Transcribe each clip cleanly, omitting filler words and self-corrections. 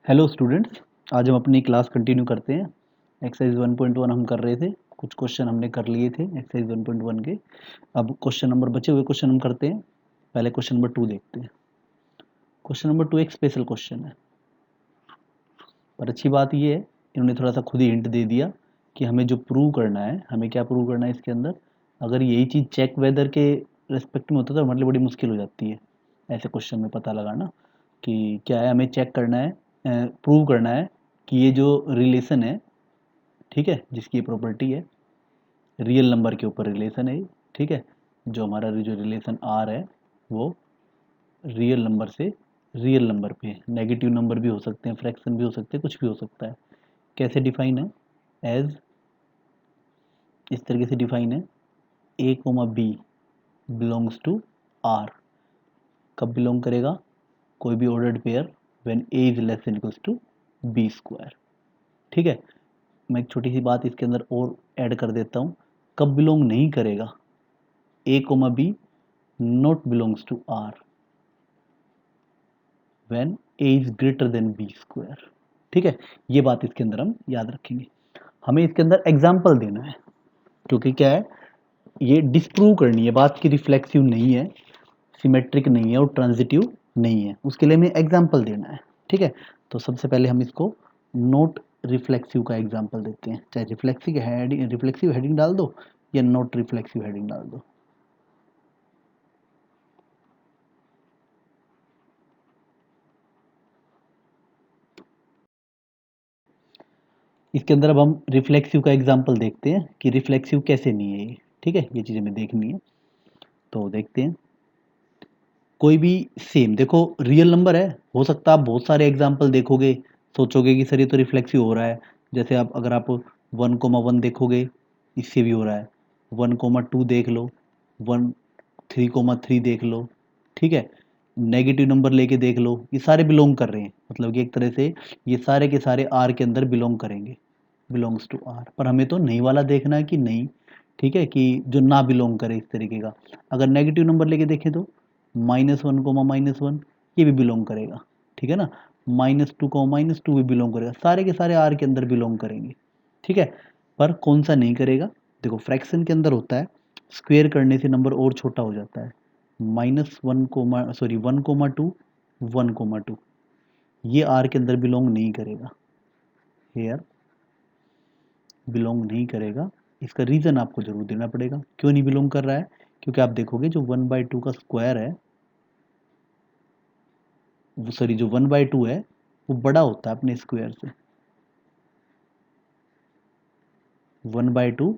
Hello students, आज हम अपनी क्लास कंटिन्यू करते हैं। एक्सरसाइज 1.1 हम कर रहे थे, कुछ क्वेश्चन हमने कर लिए थे एक्सरसाइज 1.1 के। अब क्वेश्चन नंबर बचे हुए क्वेश्चन हम करते हैं। पहले क्वेश्चन नंबर 2 देखते हैं। क्वेश्चन नंबर 2 एक स्पेशल क्वेश्चन है, पर अच्छी बात ये है इन्होंने थोड़ा सा खुद ही हिंट दे दिया कि हमें जो प्रूव करना है, हमें क्या प्रूव करना है इसके अंदर। अगर यही चीज़ चेक वेदर के रेस्पेक्ट में होता तो हमारे लिए बड़ी मुश्किल हो जाती है ऐसे क्वेश्चन में पता लगाना कि क्या है। हमें चेक करना है, प्रूव करना है कि ये जो रिलेशन है, ठीक है, जिसकी प्रॉपर्टी है, रियल नंबर के ऊपर रिलेशन है, ठीक है। जो हमारा जो रिलेशन आर है वो रियल नंबर से रियल नंबर पे है। नेगेटिव नंबर भी हो सकते हैं, फ्रैक्शन भी हो सकते हैं, कुछ भी हो सकता है। कैसे डिफाइन है? एज इस तरीके से डिफाइन है, a comma b belongs to R. कब बिलोंग करेगा? कोई भी ordered pair when a is less than equals to b square, ठीक है। मैं एक छोटी सी बात इसके अंदर और ऐड कर देता हूँ। कब बिलोंग नहीं करेगा? A comma b not belongs to R when a is greater than b square, ठीक है। ये बात इसके अंदर हम याद रखेंगे। हमें इसके अंदर एग्जाम्पल देना है, क्योंकि क्या है, ये डिस्प्रूव करनी है बात की रिफ्लेक्सिव नहीं है, सिमेट्रिक नहीं है और ट्रांजिटिव नहीं है। उसके लिए हमें एग्जाम्पल देना है, ठीक है। तो सबसे पहले हम इसको नोट रिफ्लेक्सिव का एग्जाम्पल देते हैं। चाहे रिफ्लेक्सिव हेडिंग डाल दो या नोट रिफ्लेक्सिव हेडिंग डाल दो। इसके अंदर अब हम रिफ्लेक्सिव का एग्जाम्पल देखते हैं कि रिफ्लेक्सिव कैसे नहीं है ये, ठीक है। ये चीज़ें हमें देखनी है, तो देखते हैं। कोई भी सेम देखो, रियल नंबर है, हो सकता है आप बहुत सारे एग्जाम्पल देखोगे, सोचोगे कि सर ये तो रिफ्लेक्सिव हो रहा है। जैसे आप अगर आप 1,1 देखोगे, इससे भी हो रहा है। 1,2 देख लो, 3,3 देख लो, ठीक है। नेगेटिव नंबर लेके देख लो, ये सारे बिलोंग कर रहे हैं, मतलब कि एक तरह से ये सारे के सारे आर के अंदर बिलोंग करेंगे, बिलोंग्स टू आर। पर हमें तो नहीं वाला देखना है कि नहीं, ठीक है, कि जो ना बिलोंग करे इस तरीके का। अगर नेगेटिव नंबर लेके देखें तो -1, ये भी बिलोंग करेगा, ठीक है ना। -2, भी बिलोंग करेगा, सारे के सारे आर के अंदर बिलोंग करेंगे, ठीक है। पर कौन सा नहीं करेगा? देखो, फ्रैक्शन के अंदर होता है, स्क्वेयर करने से नंबर और छोटा हो जाता है। -1, 1,2 ये आर के अंदर बिलोंग नहीं करेगा, हेयर बिलोंग नहीं करेगा। इसका रीज़न आपको जरूर देना पड़ेगा क्यों नहीं बिलोंग कर रहा है। क्योंकि आप देखोगे जो 1/2 का स्क्वायर है, वो सॉरी जो 1/2 है वो बड़ा होता है अपने स्क्वायर से। 1/2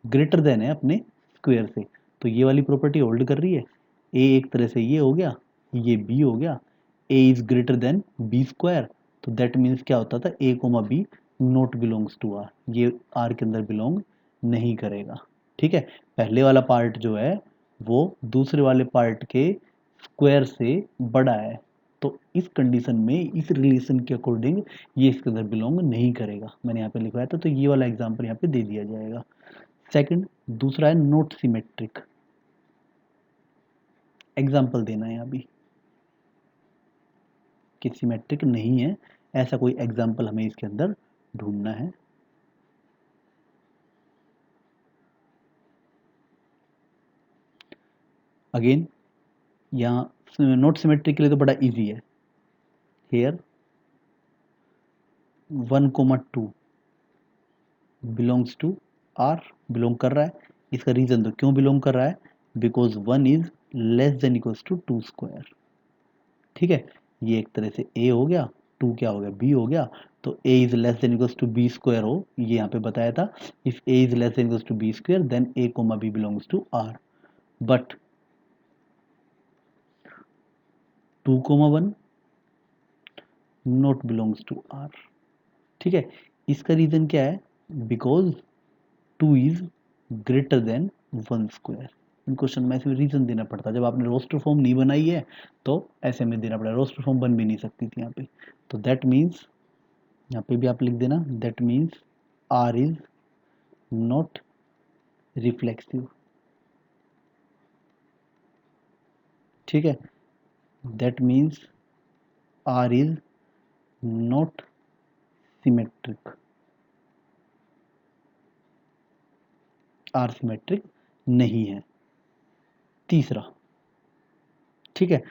ग्रेटर देन है अपने स्क्वायर से, तो ये वाली प्रॉपर्टी होल्ड कर रही है। ए एक तरह से ये हो गया, ये बी हो गया। A is greater than b square, तो दैट मीन्स क्या होता था, a comma b not belongs to R, ये आर के अंदर बिलोंग नहीं करेगा, ठीक है। पहले वाला पार्ट जो है वो दूसरे वाले पार्ट के स्क्वायर से बड़ा है, तो इस कंडीशन में, इस रिलेशन के अकॉर्डिंग ये इसके अंदर बिलोंग नहीं करेगा। मैंने यहाँ पे लिखवाया था, तो ये वाला एग्जाम्पल यहाँ पे दे दिया जाएगा। सेकंड, दूसरा है नॉट सिमेट्रिक। एग्जाम्पल देना है अभी कि सिमेट्रिक नहीं है, ऐसा कोई एग्जाम्पल हमें इसके अंदर ढूंढना है। अगेन यहाँ नॉट सिमेट्रिक के लिए तो बड़ा इजी है। Here 1,2 belongs to R, belong कर रहा है। इसका रीजन तो क्यों बिलोंग कर रहा है, because 1 is less than equals to 2 square, ठीक है। ये एक तरह से ए हो गया, 2 क्या हो गया, बी हो गया। तो a is less than equals to b square हो, ये यहाँ पे बताया था। If a is less than equals to b square then a comma b belongs to R. But 2,1 not belongs to R, ठीक है। इसका रीजन क्या है, because 2 is greater than 1 square. इन क्वेश्चन में ऐसे रीजन देना पड़ता है, जब आपने रोस्टर फॉर्म नहीं बनाई है तो ऐसे में देना पड़ेगा। रोस्टर फॉर्म बन भी नहीं सकती थी यहाँ पे, तो दैट मीन्स यहाँ पे भी आप लिख देना, that means R is not reflexive, ठीक है। That means R is not symmetric, R symmetric नहीं है। तीसरा, ठीक है,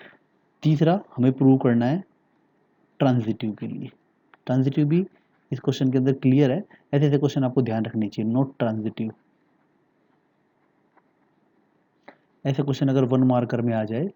तीसरा हमें प्रूव करना है ट्रांजिटिव के लिए। ट्रांजिटिव भी इस क्वेश्चन के अंदर क्लियर है, ऐसे ऐसे क्वेश्चन आपको ध्यान रखने चाहिए। नॉट ट्रांजिटिव, ऐसे क्वेश्चन अगर 1 मार्कर में आ जाए,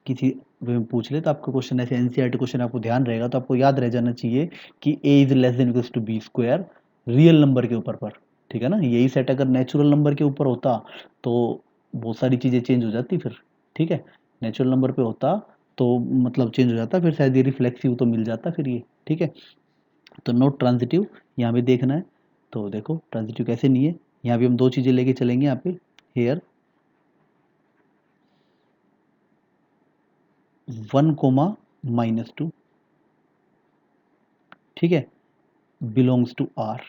किसी वे में पूछ ले, तो आपका क्वेश्चन ऐसे एनसीईआरटी क्वेश्चन आपको ध्यान रहेगा, तो आपको याद रह जाना चाहिए कि a is less than equals to b square real number के ऊपर पर, ठीक है ना। यही सेट अगर नेचुरल नंबर के ऊपर होता तो बहुत सारी चीज़ें चेंज हो जाती फिर, ठीक है। नेचुरल नंबर पे होता तो मतलब चेंज हो जाता, फिर शायद ये रिफ्लेक्सिव तो मिल जाता फिर ये, ठीक है। तो नोट ट्रांजिटिव यहाँ पे देखना है, तो देखो ट्रांजिटिव कैसे नहीं है। यहाँ भी हम दो चीज़ें लेके चलेंगे यहाँ पे, हेयर 1 कोमा -2, ठीक है, बिलोंग्स टू आर,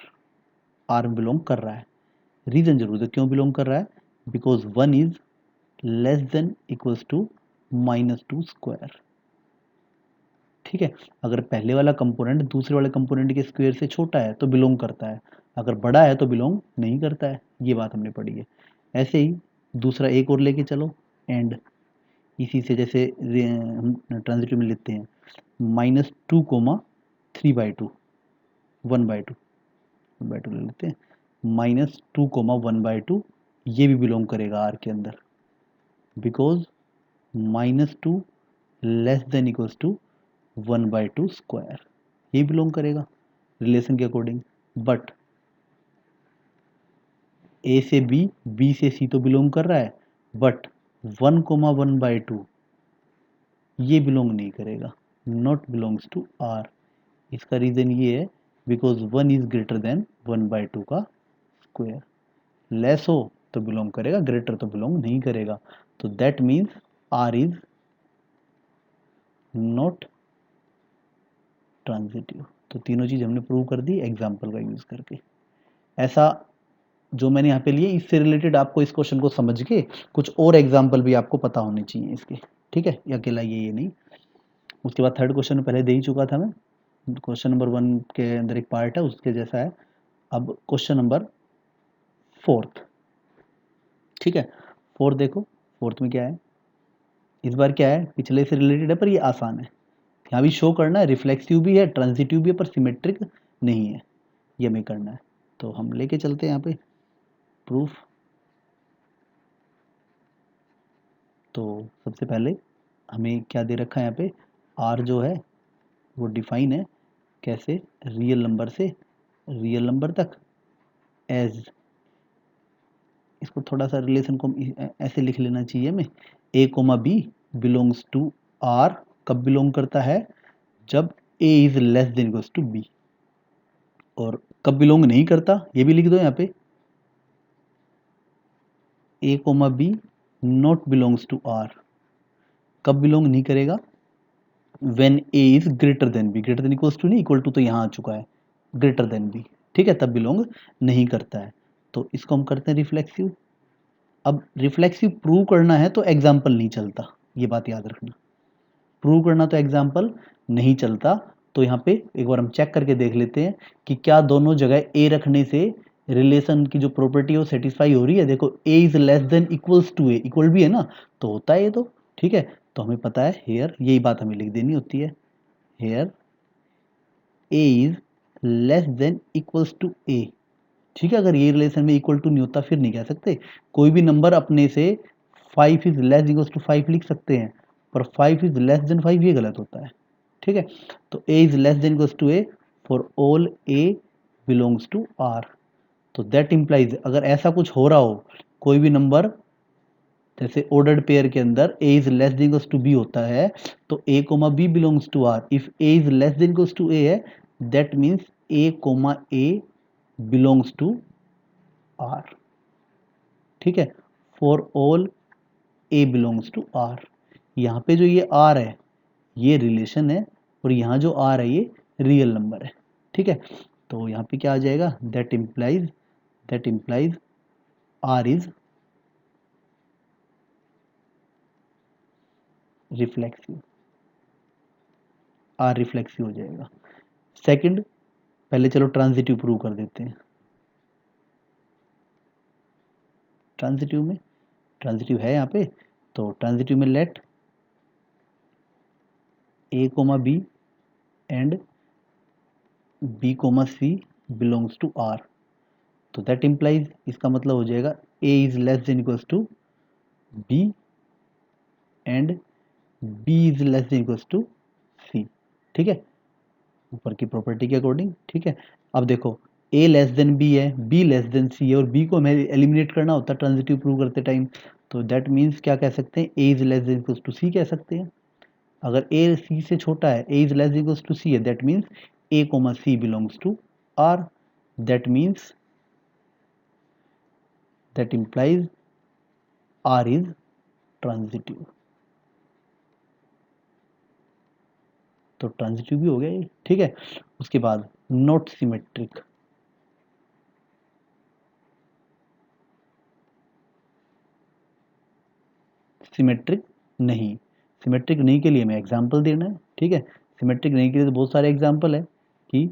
आर में बिलोंग कर रहा है। रीजन जरूर है क्यों बिलोंग कर रहा है, because 1 is less than equals to -2 square, ठीक है। अगर पहले वाला कंपोनेंट दूसरे वाले कंपोनेंट के स्क्वायर से छोटा है तो बिलोंग करता है, अगर बड़ा है तो बिलोंग नहीं करता है, ये बात हमने पढ़ी है। ऐसे ही दूसरा एक और लेके चलो, एंड इसी से जैसे हम ट्रांजिटिव में लेते हैं -2, 3/2, 1/2, 1/2 ले लेते हैं, -2, 1/2, ये भी बिलोंग करेगा आर के अंदर, because -2 less than equals to 1/2 square, ये बिलोंग करेगा रिलेशन के अकॉर्डिंग। बट ए से बी, बी से सी तो बिलोंग कर रहा है, बट 1, 1/2 ये बिलोंग नहीं करेगा, नॉट बिलोंग्स टू आर। इसका रीज़न ये है बिकॉज 1 इज ग्रेटर देन 1/2 का स्क्वायर, लेस हो तो बिलोंग करेगा, ग्रेटर तो बिलोंग नहीं करेगा। तो that means R is not transitive. तो तीनों चीज़ हमने प्रूव कर दी एग्जाम्पल का यूज़ करके। ऐसा जो मैंने यहाँ पे लिए, इससे रिलेटेड आपको इस क्वेश्चन को समझ के कुछ और एग्जाम्पल भी आपको पता होने चाहिए इसके, ठीक है, ये अकेला ये नहीं। उसके बाद थर्ड क्वेश्चन पहले दे ही चुका था मैं, क्वेश्चन नंबर 1 के अंदर एक पार्ट है उसके जैसा है। अब क्वेश्चन नंबर 4, ठीक है, 4 देखो, 4 में क्या है, इस बार क्या है, पिछले से रिलेटेड है पर ये आसान है। यहाँ भी शो करना है, रिफ्लेक्सिव भी है, ट्रांजिटिव भी है, पर सिमेट्रिक नहीं है, ये हमें करना है। तो हम लेके चलते हैं यहाँ पे प्रूफ। तो सबसे पहले हमें क्या दे रखा है यहाँ पे, आर जो है वो डिफाइन है कैसे, रियल नंबर से रियल नंबर तक, एज, इसको थोड़ा सा रिलेशन को ऐसे लिख लेना चाहिए हमें, a comma b belongs to R, कब बिलोंग करता है, जब a is less than equals to b. और कब बिलोंग नहीं करता ये भी लिख दो यहाँ पे, a comma b not belongs to R, कब बिलोंग नहीं करेगा, when a is greater than b, greater than equals to नहीं, इक्वल टू तो यहाँ आ चुका है, ग्रेटर देन बी, ठीक है, तब बिलोंग नहीं करता है। तो इसको हम करते हैं रिफ्लेक्सिव। अब रिफ्लेक्सिव प्रूव करना है तो एग्जाम्पल नहीं चलता, ये बात याद रखना, प्रूव करना तो एग्जाम्पल नहीं चलता। तो यहाँ पे एक बार हम चेक करके देख लेते हैं कि क्या दोनों जगह ए रखने से रिलेशन की जो प्रॉपर्टी है वो सेटिस्फाई हो रही है। देखो a is less than equals to a, equal भी है ना, तो होता है ये तो, ठीक है। तो हमें पता है हेयर, यही बात हमें लिख देनी होती है, here a is less than equals to a, ठीक है। अगर ये रिलेशन में इक्वल टू नहीं होता फिर नहीं कह सकते। कोई भी नंबर अपने से 5 इज लेस इक्वल्स टू 5 लिख सकते हैं, पर 5 इज लेस देन 5 ये गलत होता है, ठीक है। तो a is less than equals to a for all a belongs to r। तो दैट इम्प्लाइज अगर ऐसा कुछ हो रहा हो, कोई भी नंबर जैसे ऑर्डर्ड पेयर के अंदर a is less than equals to b होता है, तो a comma b belongs to r। If a is less than equals to a है, that means a comma a belongs to r, ठीक है, for all a belongs to r। यहाँ पे जो ये r है ये रिलेशन है, और यहाँ जो r है ये रियल नंबर है, ठीक है। तो यहाँ पे क्या आ जाएगा, that implies r is reflexive, R reflexive हो जाएगा। सेकंड, पहले चलो ट्रांजिटिव प्रूव कर देते हैं। ट्रांजिटिव है यहाँ पे, तो ट्रांजिटिव में let a comma b and b comma c belongs to R, तो दैट इम्प्लाइज, इसका मतलब हो जाएगा a is less than equals to b and b is less than equals to c. ठीक है, ऊपर की प्रॉपर्टी के अकॉर्डिंग। ठीक है, अब देखो ए लेस देन बी है, बी लेस देन सी है, और बी को हमें एलिमिनेट करना होता है ट्रांजिटिव प्रूव करते टाइम, तो दैट मीन्स क्या कह सकते हैं, a is less than equals to c कह सकते हैं। अगर ए सी से छोटा है, a is less than equals to c है, that means a comma c belongs to R, that means that implies are is transitive. तो transitive भी हो गया ये। ठीक है, उसके बाद नॉट सिमेट्रिक। सिमेट्रिक नहीं, सिमेट्रिक नहीं के लिए हमें एग्जाम्पल देना है। ठीक है, सिमेट्रिक नहीं के लिए तो बहुत सारे एग्जाम्पल है कि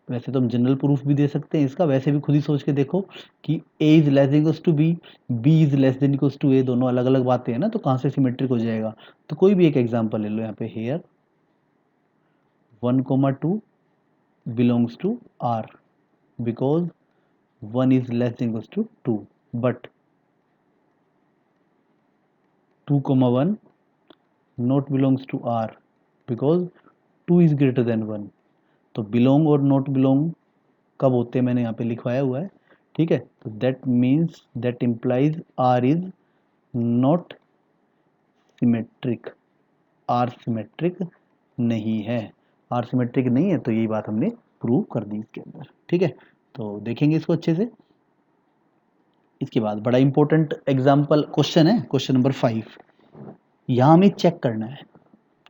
वैसे तो हम जनरल प्रूफ भी दे सकते हैं इसका, वैसे भी खुद ही सोच के देखो कि a is less than equals to b, b is less than equals to a, दोनों अलग अलग बातें हैं ना, तो कहाँ से सिमेट्रिक हो जाएगा। तो कोई भी एक एग्जाम्पल ले लो यहाँ पे, hair 1,2 belongs to R because 1 is less than equals to 2, but 2,1 not belongs to R because 2 is greater than 1। तो belong और not belong कब होते हैं मैंने यहाँ पे लिखवाया हुआ है। ठीक है, तो that means that implies R is not symmetric, R symmetric नहीं है, R symmetric नहीं है, तो यही बात हमने प्रूव कर दी इसके अंदर। ठीक है, तो देखेंगे इसको अच्छे से। इसके बाद बड़ा इंपॉर्टेंट एग्जाम्पल क्वेश्चन है, क्वेश्चन नंबर 5। यहाँ हमें चेक करना है।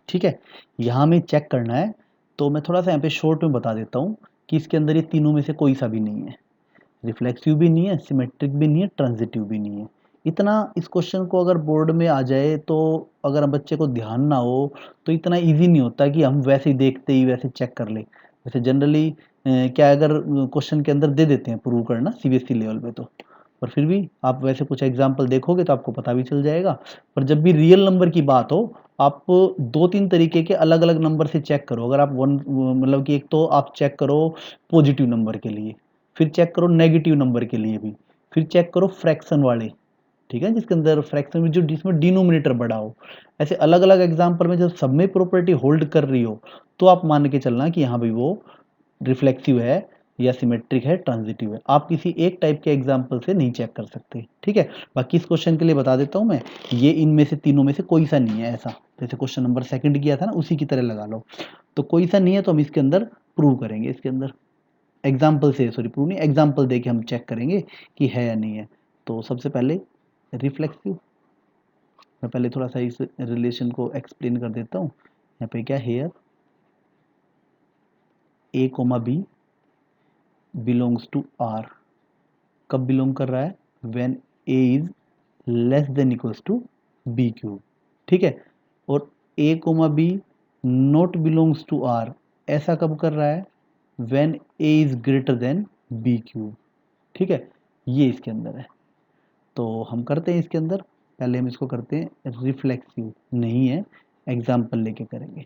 ठीक है, यहाँ हमें चेक करना है, तो मैं थोड़ा सा यहाँ पे शॉर्ट में बता देता हूँ कि इसके अंदर ये तीनों में से कोई सा भी नहीं है, रिफ्लेक्सिव भी नहीं है, सिमेट्रिक भी नहीं है, ट्रांजिटिव भी नहीं है। इतना इस क्वेश्चन को अगर बोर्ड में आ जाए, तो अगर हम बच्चे को ध्यान ना हो तो इतना इजी नहीं होता कि हम वैसे ही देखते ही वैसे चेक कर ले। वैसे जनरली क्या अगर क्वेश्चन के अंदर दे देते हैं प्रूव करना सीबीएसई लेवल पे, तो पर फिर भी आप वैसे कुछ एग्जाम्पल देखोगे तो आपको पता भी चल जाएगा। पर जब भी रियल नंबर की बात हो, आप 2-3 तरीके के अलग अलग नंबर से चेक करो। अगर आप वन मतलब कि एक तो आप चेक करो पॉजिटिव नंबर के लिए, फिर चेक करो नेगेटिव नंबर के लिए भी, फिर चेक करो फ्रैक्शन वाले, ठीक है, जिसके अंदर फ्रैक्शन में जो जिसमें डिनोमिनेटर बड़ा हो। ऐसे अलग अलग एग्जाम्पल में जब सब में प्रॉपर्टी होल्ड कर रही हो, तो आप मान के चलना कि हाँ भाई वो रिफ्लेक्सिव है या सिमेट्रिक है, ट्रांजिटिव है। आप किसी एक टाइप के एग्जाम्पल से नहीं चेक कर सकते। ठीक है, बाकी इस क्वेश्चन के लिए बता देता हूँ मैं, ये इनमें से तीनों में से कोई सा नहीं है ऐसा। जैसे क्वेश्चन नंबर 2 किया था ना, उसी की तरह लगा लो, तो कोई सा नहीं है, तो हम इसके अंदर प्रूव करेंगे। इसके अंदर एग्जाम्पल से, सॉरी प्रूव नहीं, एग्जाम्पल दे के हम चेक करेंगे कि है या नहीं है। तो सबसे पहले रिफ्लेक्सिव, मैं पहले थोड़ा सा इस रिलेशन को एक्सप्लेन कर देता हूँ। यहाँ पे क्या, here a comma b belongs to R, कब बिलोंग कर रहा है, when a is less than equals to b cube. ठीक है, और a comma b not belongs to R, ऐसा कब कर रहा है, when a is greater than b cube. ठीक है, ये इसके अंदर है। तो हम करते हैं इसके अंदर, पहले हम इसको करते हैं रिफ्लेक्सिव नहीं है, एग्जाम्पल लेके करेंगे।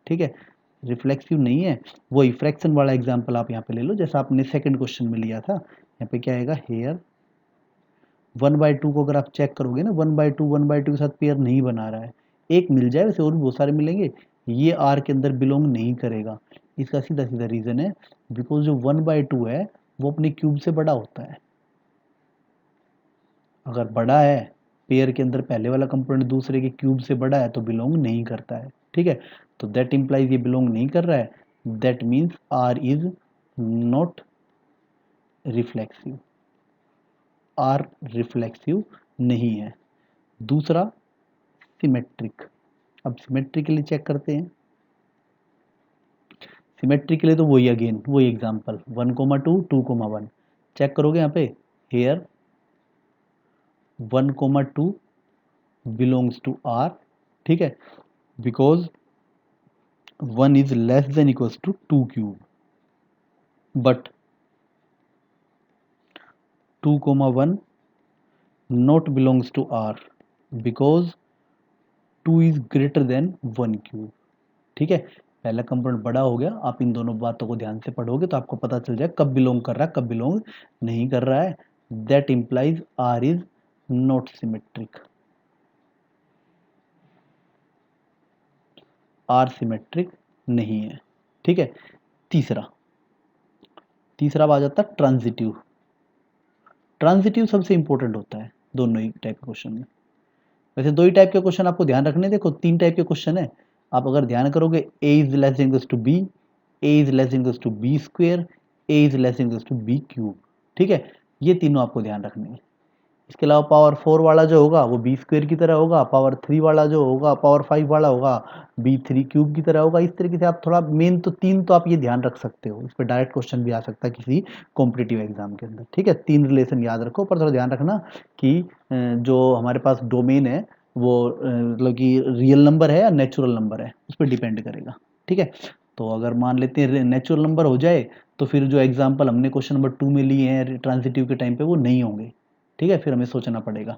ठीक है, रिफ्लेक्सिव नहीं है, वही फ्रैक्शन वाला एग्जाम्पल आप यहाँ पे ले लो, जैसा आपने सेकंड क्वेश्चन में लिया था। यहाँ पे क्या आएगा, हेयर 1/2 को अगर आप चेक करोगे ना, 1/2 के साथ पेयर नहीं बना रहा है, एक मिल जाए, वैसे और भी बहुत सारे मिलेंगे, ये आर के अंदर बिलोंग नहीं करेगा। इसका सीधा सीधा रीजन है, बिकॉज जो 1/2 है वो अपने क्यूब से बड़ा होता है। अगर बड़ा है, पेयर के अंदर पहले वाला कंपोनेंट दूसरे के क्यूब से बड़ा है, तो बिलोंग नहीं करता है। ठीक है, तो दैट इंप्लाइज ये बिलोंग नहीं कर रहा है, that means R is not reflexive, R reflexive नहीं है। दूसरा सिमेट्रिक, अब सिमेट्रिक के लिए चेक करते हैं। सिमेट्रिक के लिए तो वही अगेन वही एग्जांपल 1,2 2,1 चेक करोगे यहाँ पे, हेयर 1,2 बिलोंग्स टू आर। ठीक है, because 1 is less than equals to 2 cube, but 2 comma 1 not belongs to R because 2 is greater than 1 cube. ठीक है, पहला कंपोनेंट बड़ा हो गया, आप इन दोनों बातों को ध्यान से पढ़ोगे तो आपको पता चल जाए कब बिलोंग कर रहा है, कब बिलोंग नहीं कर रहा है. That implies R is not symmetric. R symmetric नहीं है. ठीक है, तीसरा आ जाता है ट्रांजिटिव. ट्रांजिटिव सबसे इंपॉर्टेंट होता है दोनों ही टाइप के क्वेश्चन में. वैसे दो ही टाइप के क्वेश्चन आपको ध्यान रखने, देखो 3 टाइप के क्वेश्चन है. आप अगर ध्यान करोगे a is less than equals to b, a is less than equals to b square, a is less than equals to b cube. ठीक है, ये तीनों आपको ध्यान रखने हैं. इसके अलावा पावर 4 वाला जो होगा वो बी स्क्वायर की तरह होगा, पावर 3 वाला जो होगा, पावर 5 वाला होगा बी 3 क्यूब की तरह होगा. इस तरीके से आप थोड़ा मेन तो 3 तो आप ये ध्यान रख सकते हो. इस पर डायरेक्ट क्वेश्चन भी आ सकता है किसी कॉम्पिटिटिव एग्जाम के अंदर. ठीक है, 3 रिलेशन याद रखो, पर थोड़ा ध्यान रखना कि जो हमारे पास डोमेन है वो मतलब कि रियल नंबर है या नेचुरल नंबर है, उस पर डिपेंड करेगा. ठीक है, तो अगर मान लेते हैं नेचुरल नंबर हो जाए तो फिर जो एग्जाम्पल हमने क्वेश्चन नंबर 2 में लिए हैं ट्रांजिटिव के टाइम पे वो नहीं होंगे. ठीक है, फिर हमें सोचना पड़ेगा.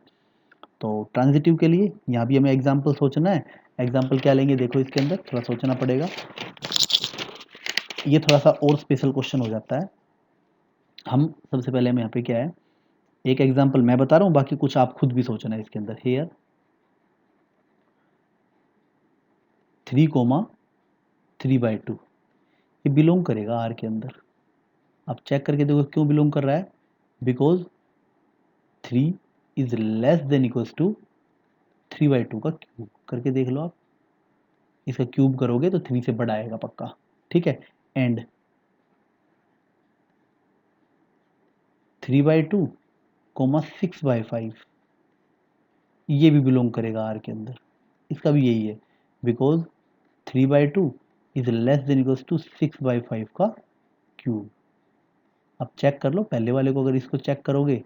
तो ट्रांजिटिव के लिए यहाँ भी हमें एग्जाम्पल सोचना है. एग्जाम्पल क्या लेंगे देखो, इसके अंदर थोड़ा सोचना पड़ेगा. ये थोड़ा सा और स्पेशल क्वेश्चन हो जाता है. हम सबसे पहले हम यहाँ पे क्या है, एक एग्जाम्पल मैं बता रहा हूँ, बाकी कुछ आप खुद भी सोचना है इसके अंदर. हेयर 3,3/2 ये बिलोंग करेगा आर के अंदर. आप चेक करके देखो क्यों बिलोंग कर रहा है. Because 3 is less than equals to 3/2 का क्यूब. करके देख लो आप, इसका क्यूब करोगे तो 3 से बड़ा आएगा पक्का. ठीक है, एंड 3/2 कोमा 6/5 ये भी बिलोंग करेगा आर के अंदर. इसका भी यही है, because 3/2 is less than equals to 6/5 का क्यूब. अब चेक कर लो पहले वाले को, अगर इसको चेक करोगे,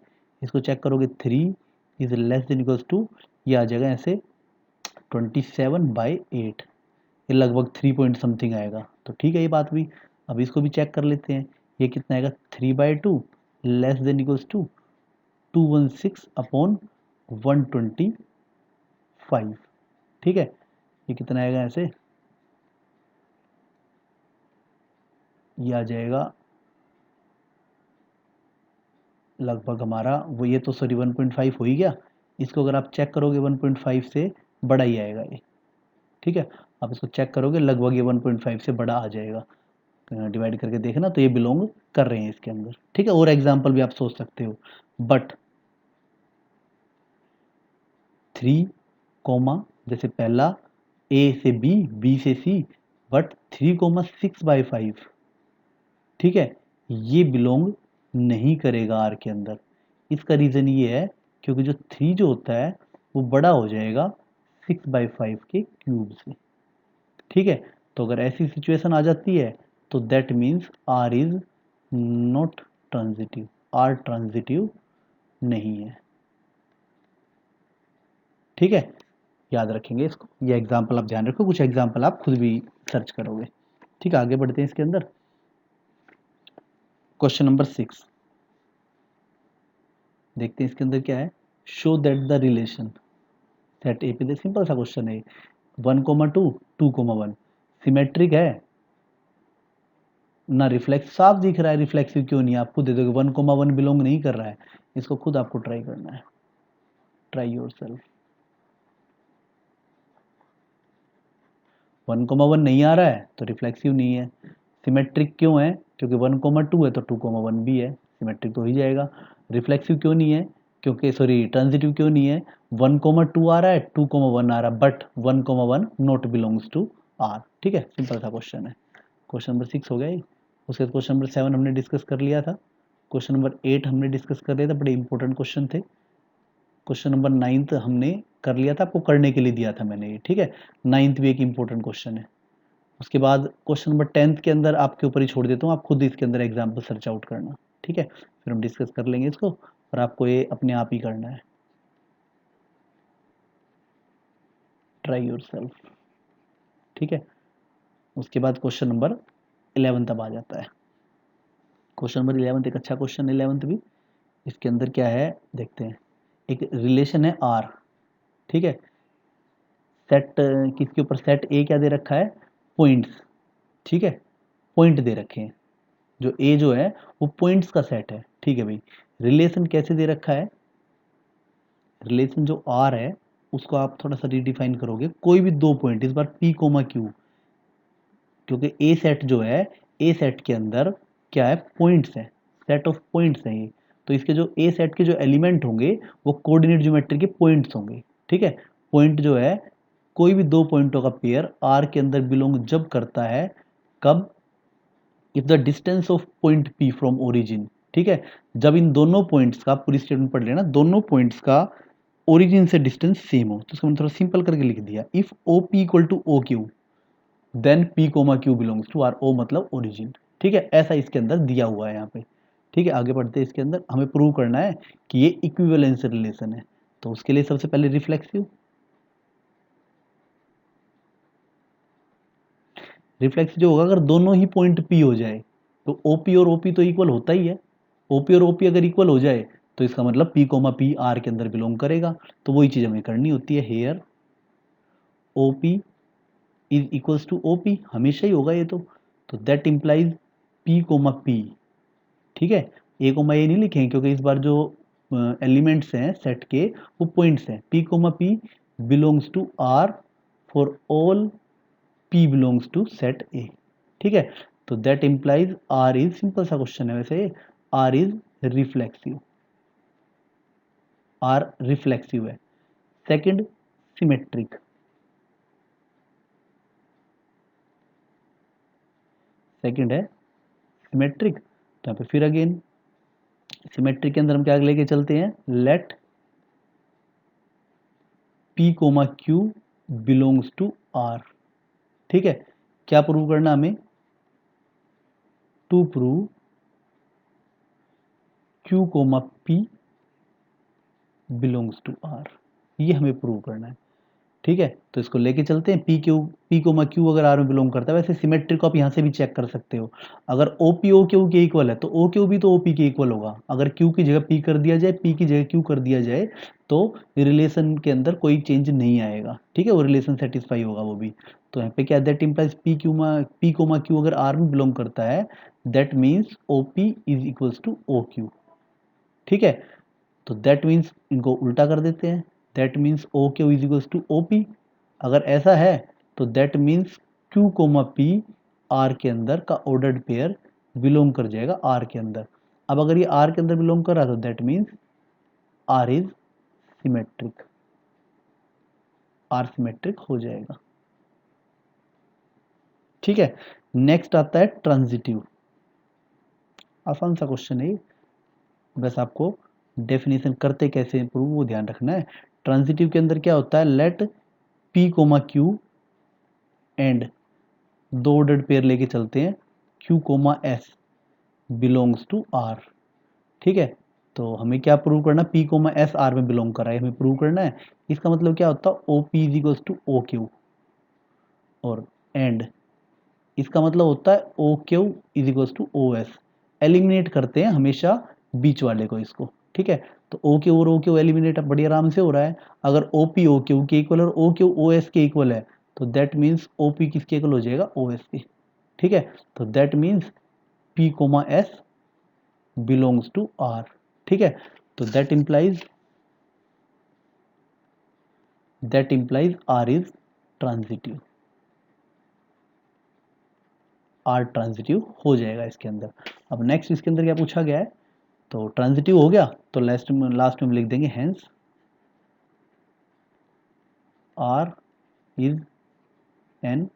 3 is less than equals to, ये आ जाएगा ऐसे 27/8. ये लगभग 3 पॉइंट समथिंग आएगा. तो ठीक है ये बात भी. अब इसको भी चेक कर लेते हैं. ये कितना आएगा, 3/2 लेस देन इक्वल्स टू 216/125. ठीक है, ये कितना आएगा ऐसे, ये आ जाएगा लगभग हमारा वो, ये तो सॉरी 1.5 हो ही गया. इसको अगर आप चेक करोगे 1.5 से बड़ा ही आएगा ये. ठीक है, आप इसको चेक करोगे लगभग ये 1.5 से बड़ा आ जाएगा. डिवाइड करके देखना तो ये बिलोंग कर रहे हैं इसके अंदर. ठीक है, और एग्जाम्पल भी आप सोच सकते हो. बट 3 कोमा जैसे पहला ए से बी, बी से सी, बट 3,6/5. ठीक है, ये बिलोंग नहीं करेगा आर के अंदर. इसका रीज़न ये है क्योंकि जो 3 जो होता है वो बड़ा हो जाएगा 6/5 के क्यूब से. ठीक है, तो अगर ऐसी सिचुएशन आ जाती है तो that means R is not transitive. R transitive नहीं है. ठीक है, याद रखेंगे इसको. ये एग्जाम्पल आप ध्यान रखो, कुछ एग्जाम्पल आप खुद भी सर्च करोगे. ठीक है, आगे बढ़ते हैं इसके अंदर. क्वेश्चन नंबर 6 देखते हैं इसके अंदर क्या है. Show that the relation set ए पे, सिंपल सा क्वेश्चन है. 1,2 2,1 सिमेट्रिक है ना, रिफ्लेक्स साफ दिख रहा है. रिफ्लेक्सिव क्यों नहीं है, आप खुद दे दोगे 1,1 बिलोंग नहीं कर रहा है. इसको खुद आपको ट्राई करना है. Try your self. 1,1 नहीं आ रहा है तो रिफ्लेक्सिव नहीं है. सिमेट्रिक क्यों है, क्योंकि 1,2 है तो 2,1 भी है, सिमेट्रिक तो हो ही जाएगा. रिफ्लेक्सिव क्यों नहीं है, क्योंकि सॉरी ट्रांजिटिव क्यों नहीं है, 1,2 आ रहा है, 2,1 आ रहा है, but 1,1 not belongs to R. ठीक है, सिंपल सा क्वेश्चन है. क्वेश्चन नंबर 6 हो गया ही. उसके बाद क्वेश्चन नंबर 7 हमने डिस्कस कर लिया था. क्वेश्चन नंबर 8 हमने डिस्कस कर लिया था, बड़े इंपॉर्टेंट क्वेश्चन थे. क्वेश्चन नंबर 9 हमने कर लिया था, आपको करने के लिए दिया था मैंने ये. ठीक है, 9 भी एक इंपॉर्टेंट क्वेश्चन है. उसके बाद क्वेश्चन नंबर 10 के अंदर आपके ऊपर ही छोड़ देता हूँ, आप खुद इसके अंदर एग्जाम्पल सर्च आउट करना. ठीक है, फिर हम डिस्कस कर लेंगे इसको, और आपको ये अपने आप ही करना है. Try your self. ठीक है, उसके बाद क्वेश्चन नंबर 11 तब आ जाता है। क्वेश्चन नंबर 11 एक अच्छा क्वेश्चन है 11 भी। इसके अंदर क्या है देखते हैं। एक रिलेशन है आर, ठीक है। सेट किसके ऊपर, सेट ए क्या दे रखा है, पॉइंट्स, ठीक है, पॉइंट दे रखे हैं। जो ए जो है वो पॉइंट्स का सेट है, ठीक है भाई। रिलेशन कैसे दे रखा है, रिलेशन जो आर है उसको आप थोड़ा सा रिडिफाइन करोगे, कोई भी दो पॉइंट, इस बार पी कोमा क्यू, क्योंकि ए सेट जो है, ए सेट के अंदर क्या है, पॉइंट्स है, सेट ऑफ पॉइंट्स है ये। तो इसके जो ए सेट के जो एलिमेंट होंगे वो कोऑर्डिनेट ज्योमेट्री के पॉइंट्स होंगे, ठीक है। पॉइंट जो है कोई भी दो पॉइंटों का पेयर आर के अंदर बिलोंग जब करता है, कब, if the distance of point P from origin, ठीक है। जब इन दोनों पॉइंट्स का, पूरी स्टेटमेंट पढ़ लेना, दोनों पॉइंट्स का ओरिजिन से डिस्टेंस सेम हो। तो इसको मैंने थोड़ा सिंपल करके लिख दिया, if O P equal to O Q then P comma Q belongs to R, O मतलब ओरिजिन, ठीक है। ऐसा इसके अंदर दिया हुआ है यहाँ पे, ठीक है। आगे बढ़ते हैं, इसके अंदर हमें प्रूव करना है कि ये इक्विवेलेंस रिलेशन है। तो उसके लिए सबसे पहले रिफ्लेक्सिव, रिफ्लेक्सिव जो होगा अगर दोनों ही पॉइंट पी हो जाए, तो ओपी और ओपी तो इक्वल होता ही है। ओपी और ओपी अगर इक्वल हो जाए तो इसका मतलब पी कोमा पी आर के अंदर बिलोंग करेगा। तो वही चीज हमें करनी होती है, here OP is equals to OP, हमेशा ही होगा ये तो that implies P comma P, ठीक है। ए कोमा ए नहीं लिखेंगे क्योंकि इस बार जो एलिमेंट्स हैं सेट के वो पॉइंट्स हैं। P comma P belongs to R for all P belongs to set A, ठीक है। तो that implies R is, simple सा क्वेश्चन है वैसे, R is reflexive, R reflexive है। सेकंड सिमेट्रिक, सेकंड है सिमेट्रिक। तो यहाँ पे फिर अगेन सिमेट्रिक के अंदर हम क्या लेके चलते हैं, let P comma Q belongs to R, ठीक है। क्या प्रूव करना हमें, to prove Q comma P belongs to R, ये हमें प्रूव करना है, ठीक है। तो इसको लेके चलते हैं, पी कोमा क्यू अगर आर में बिलोंग करता है, वैसे सिमेट्रिक को आप यहाँ से भी चेक कर सकते हो। अगर ओ पी ओ क्यू के इक्वल है तो ओ क्यू भी तो ओ पी के इक्वल होगा। अगर क्यू की जगह पी कर दिया जाए, पी की जगह क्यू कर दिया जाए, तो रिलेशन के अंदर कोई चेंज नहीं आएगा, ठीक है, वो रिलेशन सेटिस्फाई होगा वो भी। तो यहाँ पे क्या, that implies P comma Q अगर आर में बिलोंग करता है, that means O P is equals to O Q, ठीक है। तो दैट मीन्स इनको उल्टा कर देते हैं, that means O Q is equals to O P. अगर ऐसा है तो that means Q comma P R के अंदर का ऑर्डर्ड पेयर बिलोंग कर जाएगा आर के अंदर। अब अगर ये आर के अंदर बिलोंग कर रहा है तो that means R is symmetric, R symmetric हो जाएगा, ठीक है। नेक्स्ट आता है ट्रांजिटिव, आसान सा क्वेश्चन है, बस आपको डेफिनेशन करते कैसे प्रूव वो ध्यान रखना है। ट्रांजिटिव के अंदर क्या होता है, let P comma Q and दो ऑर्डर्ड पेयर लेके चलते हैं, Q comma S belongs to R, ठीक है। तो हमें क्या प्रूव करना, पी कोमा एस आर में बिलोंग कर रहा है, हमें प्रूव करना है। इसका मतलब क्या होता है, O P is equals to O Q, और एंड इसका मतलब होता है O Q is equals to O S. Eliminate करते हैं हमेशा बीच वाले को, इसको, ठीक है। तो ओ क्यू और ओ क्यू एलिमिनेट बड़ी आराम से हो रहा है। अगर ओ पी ओ क्यू के इक्वल और ओ क्यू ओ एस के इक्वल है तो दैट मीन्स ओ पी किसके इक्वल हो जाएगा, ओ एस के, ठीक है। तो that means P comma S belongs to R, ठीक है। तो that implies R is transitive, R transitive हो जाएगा इसके अंदर। अब नेक्स्ट इसके अंदर क्या पूछा गया है, तो ट्रांजिटिव हो गया तो लास्ट में लिख देंगे hence R is an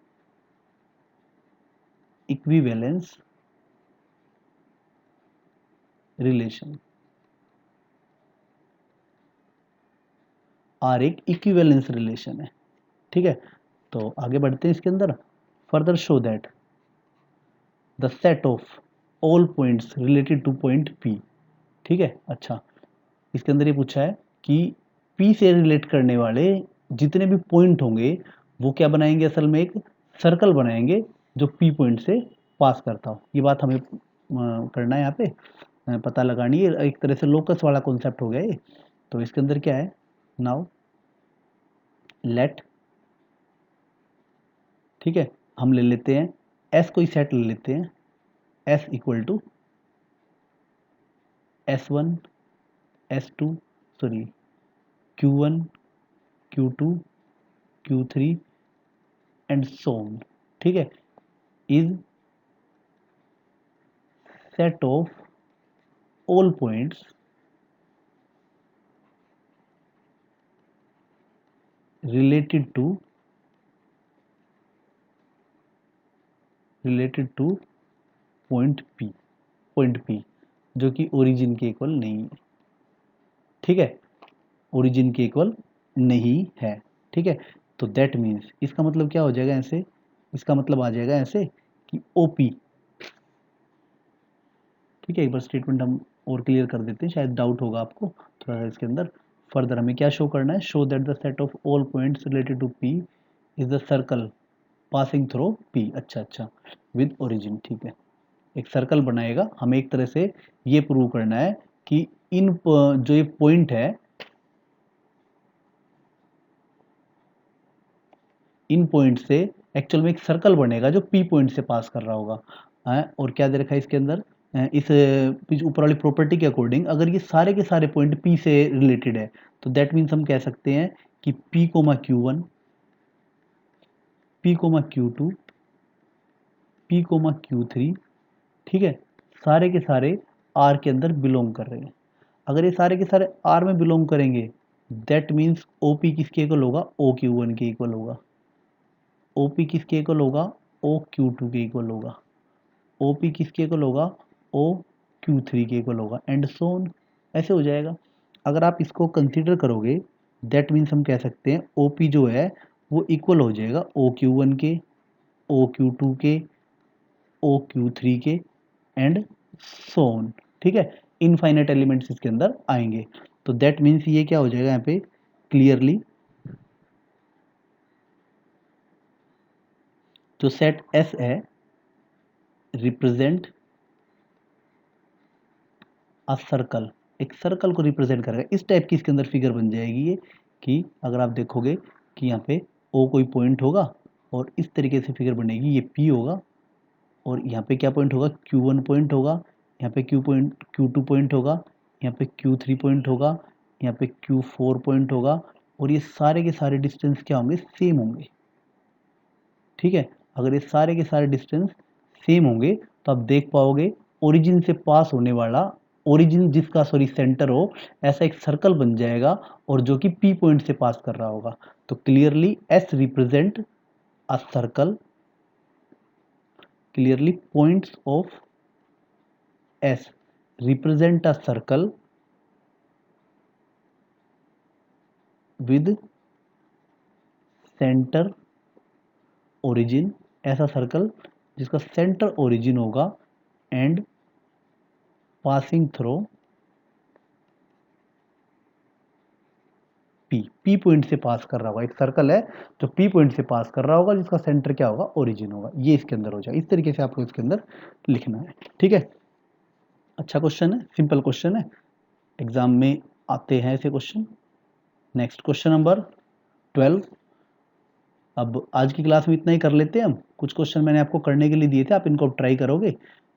equivalence relation, R एक इक्विवेलेंस रिलेशन है, ठीक है। तो आगे बढ़ते हैं इसके अंदर, further show that the set of all points related to point P, ठीक है। अच्छा, इसके अंदर ये पूछा है कि पी से रिलेट करने वाले जितने भी पॉइंट होंगे वो क्या बनाएंगे, असल में एक सर्कल बनाएंगे जो पी पॉइंट से पास करता हो। ये बात हमें करना है यहाँ पे, पता लगानी है। एक तरह से लोकस वाला कॉन्सेप्ट हो गया ये। तो इसके अंदर क्या है, नाउ लेट, ठीक है, हम ले लेते हैं एस, कोई सेट ले लेते हैं, S equal to S1 S2 sorry Q1 Q2 Q3 and so on, ठीक है, is set of all points related to point P जो कि ओरिजिन के इक्वल नहीं है, ठीक है, ओरिजिन के इक्वल नहीं है, ठीक है। तो दैट मीन्स इसका मतलब क्या हो जाएगा ऐसे, इसका मतलब आ जाएगा ऐसे कि OP, ठीक है। एक बार स्टेटमेंट हम और क्लियर कर देते हैं, शायद डाउट होगा आपको थोड़ा सा इसके अंदर। फर्दर हमें क्या शो करना है, show that the set of all points related to P is the circle passing through P, अच्छा विद ओरिजिन, ठीक है। एक सर्कल बनाएगा, हमें एक तरह से ये प्रूव करना है कि जो ये पॉइंट है, इन पॉइंट से एक्चुअल में एक सर्कल बनेगा जो P पॉइंट से पास कर रहा होगा। और क्या दे रखा है इसके अंदर, इस ऊपर वाली प्रॉपर्टी के अकॉर्डिंग अगर ये सारे के सारे पॉइंट P से रिलेटेड है तो दैट मीन्स हम कह सकते हैं कि P comma Q1 P comma Q2 P comma Q3, ठीक है, सारे के सारे R के अंदर बिलोंग कर रहे हैं। अगर ये सारे के सारे R में बिलोंग करेंगे दैट मीन्स OP किसके इक्वल होगा, OQ1 के इक्वल होगा। OP किसके इक्वल होगा, OQ2 के इक्वल होगा। OP किसके इक्वल होगा, OQ3 के इक्वल होगा एंड सो ऑन, ऐसे हो जाएगा। अगर आप इसको कंसीडर करोगे दैट मीन्स हम कह सकते हैं OP जो है वो इक्वल हो जाएगा OQ1 के, OQ2 के, OQ3 के एंड सो ऑन, ठीक है। इनफाइनाइट एलिमेंट्स इसके अंदर आएंगे। तो दैट मीन्स ये क्या हो जाएगा यहाँ पे क्लियरली, जो सेट S है रिप्रेजेंट अ सर्कल, एक सर्कल को रिप्रेजेंट करेगा। इस टाइप की इसके अंदर फिगर बन जाएगी ये, कि अगर आप देखोगे कि यहाँ पे O कोई पॉइंट होगा और इस तरीके से फिगर बनेगी, ये P होगा और यहाँ पे क्या पॉइंट होगा, Q1 पॉइंट होगा, यहाँ पे Q2 पॉइंट होगा, यहाँ पे Q3 पॉइंट होगा, यहाँ पे Q4 पॉइंट होगा और ये सारे के सारे डिस्टेंस क्या होंगे, सेम होंगे, ठीक है। अगर ये सारे के सारे डिस्टेंस सेम होंगे तो आप देख पाओगे ओरिजिन से पास होने वाला, ओरिजिन जिसका सॉरी सेंटर हो, ऐसा एक सर्कल बन जाएगा और जो कि P पॉइंट से पास कर रहा होगा। तो clearly S represent a circle, clearly points of S represent a circle with center origin, ऐसा सर्कल जिसका सेंटर ओरिजिन होगा and passing through P point से पास कर रहा होगा। एक सर्कल है जो P पॉइंट से पास कर रहा होगा जिसका सेंटर क्या होगा, ओरिजिन होगा। ये इसके अंदर हो जाए, इस तरीके से आपको इसके अंदर लिखना है, ठीक है। अच्छा क्वेश्चन है, सिंपल क्वेश्चन है, एग्जाम में आते हैं ऐसे क्वेश्चन। Next question number 12। अब आज की क्लास में इतना ही कर लेते हैं हम। कुछ क्वेश्चन मैंने आपको करने के लिए दिए थे, आप इनको ट्राई करोगे,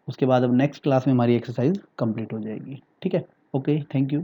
उसके बाद अब नेक्स्ट क्लास में हमारी एक्सरसाइज कंप्लीट हो जाएगी, ठीक है। Okay, thank you.